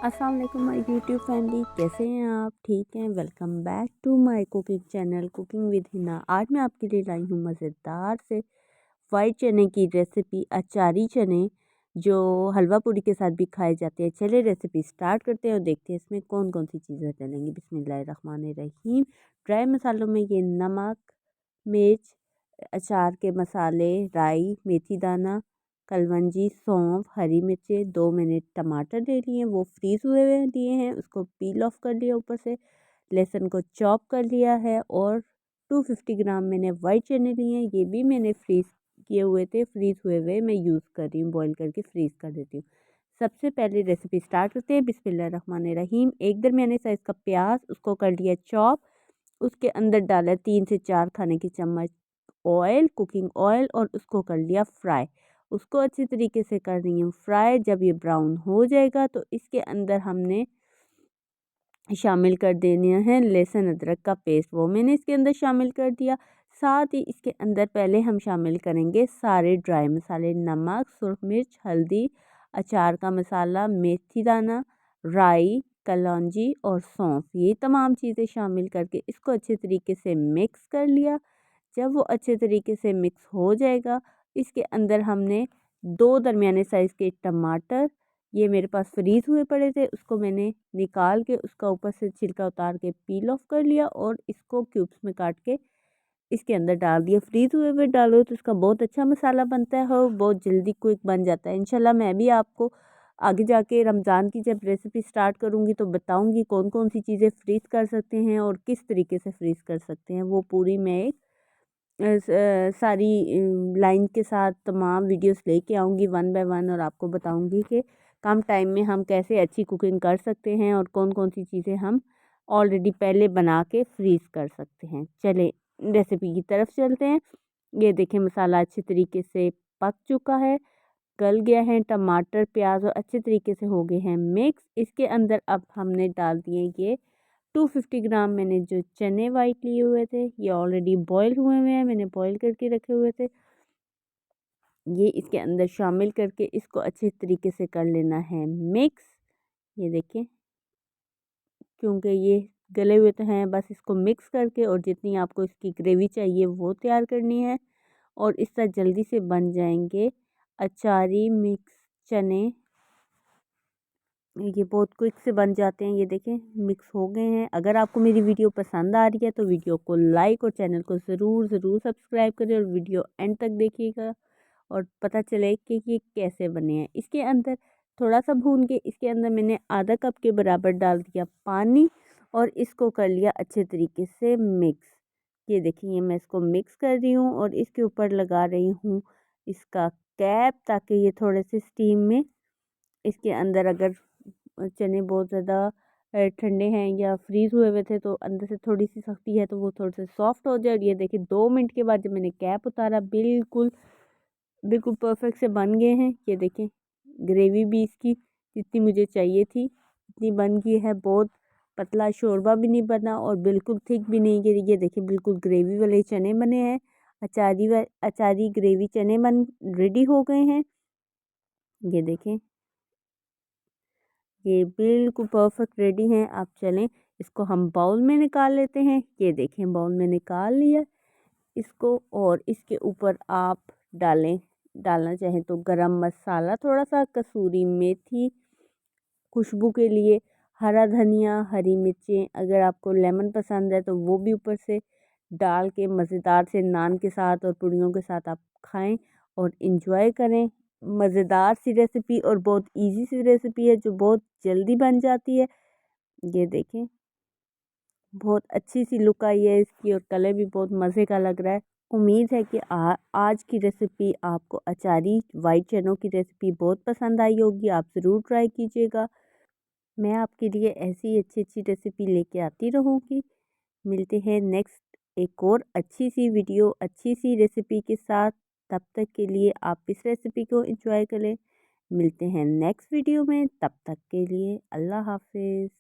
अस्सलाम वालेकुम my YouTube family, कैसे हैं आप? ठीक हैं? Welcome back to my cooking channel cooking with Hina. आज मैं आपके लिए लाई हूँ मज़ेदार से वाइट चने की रेसिपी, अचारी चने जो हलवा पूरी के साथ भी खाए जाते हैं। चलिए रेसिपी स्टार्ट करते हैं और देखते हैं इसमें कौन कौन सी चीज़ें डलेंगी। बिस्मिल्लाहिर्रहमानिर्रहीम। ड्राई मसालों में ये नमक, मिर्च, अचार के मसाले, राई, मेथी दाना, कलवंजी, सौंफ, हरी मिर्चें, 2 मैंने टमाटर ले लिए हैं, वो फ्रीज़ हुए हुए लिए हैं, उसको पील ऑफ कर लिया ऊपर से। लहसुन को चॉप कर लिया है और 250 ग्राम मैंने वाइट चने लिए हैं, ये भी मैंने फ्रीज़ किए हुए थे, फ्रीज़ हुए हुए मैं यूज़ कर रही हूँ, बॉईल करके फ्रीज़ कर देती हूँ। सबसे पहले रेसिपी स्टार्ट करते हैं। बिस्मिल्लाहिर्रहमानिर्रहीम। एक दरमियाने साइज़ का प्याज, उसको कर लिया चॉप। उसके अंदर डाला 3 से 4 खाने के चम्मच ऑयल, कुकिंग ऑयल, और उसको कर लिया फ्राई। उसको अच्छी तरीके से कर रही हूँ फ्राई। जब ये ब्राउन हो जाएगा तो इसके अंदर हमने शामिल कर देने हैं लहसुन अदरक का पेस्ट, वो मैंने इसके अंदर शामिल कर दिया। साथ ही इसके अंदर पहले हम शामिल करेंगे सारे ड्राई मसाले, नमक, सुरख मिर्च, हल्दी, अचार का मसाला, मेथी दाना, राई, कलौंजी और सौंफ। ये तमाम चीज़ें शामिल करके इसको अच्छे तरीके से मिक्स कर लिया। जब वो अच्छे तरीके से मिक्स हो जाएगा, इसके अंदर हमने 2 दरमियाने साइज़ के टमाटर, ये मेरे पास फ्रीज़ हुए पड़े थे, उसको मैंने निकाल के उसका ऊपर से छिलका उतार के पील ऑफ कर लिया और इसको क्यूब्स में काट के इसके अंदर डाल दिया। फ्रीज़ हुए हुए डालो तो इसका बहुत अच्छा मसाला बनता है और बहुत जल्दी क्विक बन जाता है। इंशाल्लाह मैं भी आपको आगे जाके रमज़ान की जब रेसिपी स्टार्ट करूँगी तो बताऊँगी कौन कौन सी चीज़ें फ्रीज़ कर सकते हैं और किस तरीके से फ्रीज़ कर सकते हैं। वो पूरी मैं एक सारी लाइन के साथ तमाम वीडियोस लेके आऊँगी वन बाय वन, और आपको बताऊँगी कि कम टाइम में हम कैसे अच्छी कुकिंग कर सकते हैं और कौन कौन सी चीज़ें हम ऑलरेडी पहले बना के फ्रीज़ कर सकते हैं। चले रेसिपी की तरफ चलते हैं। ये देखें मसाला अच्छे तरीके से पक चुका है, गल गया है, टमाटर प्याज और अच्छे तरीके से हो गए हैं मिक्स। इसके अंदर अब हमने डाल दिए ये 250 ग्राम मैंने जो चने वाइट लिए हुए थे, ये ऑलरेडी बॉयल हुए हुए हैं, मैंने बॉयल करके रखे हुए थे। ये इसके अंदर शामिल करके इसको अच्छे तरीके से कर लेना है मिक्स। ये देखें, क्योंकि ये गले हुए तो हैं, बस इसको मिक्स करके और जितनी आपको इसकी ग्रेवी चाहिए वो तैयार करनी है और इस तरह जल्दी से बन जाएंगे अचारी मिक्स चने। ये बहुत क्विक से बन जाते हैं। ये देखें मिक्स हो गए हैं। अगर आपको मेरी वीडियो पसंद आ रही है तो वीडियो को लाइक और चैनल को ज़रूर सब्सक्राइब करें और वीडियो एंड तक देखिएगा और पता चले कि ये कैसे बने हैं। इसके अंदर थोड़ा सा भून के इसके अंदर मैंने आधा कप के बराबर डाल दिया पानी और इसको कर लिया अच्छे तरीके से मिक्स। ये देखिए मैं इसको मिक्स कर रही हूँ और इसके ऊपर लगा रही हूँ इसका कैप, ताकि ये थोड़े से स्टीम में इसके अंदर, अगर चने बहुत ज़्यादा ठंडे हैं या फ्रीज़ हुए हुए थे तो अंदर से थोड़ी सी सख्ती है तो वो थोड़े से सॉफ्ट हो जाए। और ये देखिए 2 मिनट के बाद जब मैंने कैप उतारा, बिल्कुल बिल्कुल परफेक्ट से बन गए हैं। ये देखें ग्रेवी भी इसकी जितनी मुझे चाहिए थी इतनी बन गई है। बहुत पतला शोरबा भी नहीं बना और बिल्कुल थिक भी नहीं। ये देखिए बिल्कुल ग्रेवी वाले चने बने हैं। अचारी ग्रेवी चने बन रेडी हो गए हैं। ये देखें ये बिल्कुल परफेक्ट रेडी हैं। आप चलें इसको हम बाउल में निकाल लेते हैं। ये देखें बाउल में निकाल लिया इसको और इसके ऊपर आप डालना चाहें तो गरम मसाला, थोड़ा सा कसूरी मेथी खुशबू के लिए, हरा धनिया, हरी मिर्चें, अगर आपको लेमन पसंद है तो वो भी ऊपर से डाल के मज़ेदार से नान के साथ और पूड़ियों के साथ आप खाएं और इंजॉय करें। मज़ेदार सी रेसिपी और बहुत इजी सी रेसिपी है जो बहुत जल्दी बन जाती है। ये देखें बहुत अच्छी सी लुक आई है इसकी और कलर भी बहुत मज़े का लग रहा है। उम्मीद है कि आज की रेसिपी आपको अचारी वाइट चनों की रेसिपी बहुत पसंद आई होगी। आप ज़रूर ट्राई कीजिएगा। मैं आपके लिए ऐसी अच्छी अच्छी रेसिपी लेके आती रहूँगी। मिलते हैं नेक्स्ट एक और अच्छी सी वीडियो, अच्छी सी रेसिपी के साथ। तब तक के लिए आप इस रेसिपी को एंजॉय करें। मिलते हैं नेक्स्ट वीडियो में, तब तक के लिए अल्लाह हाफिज़।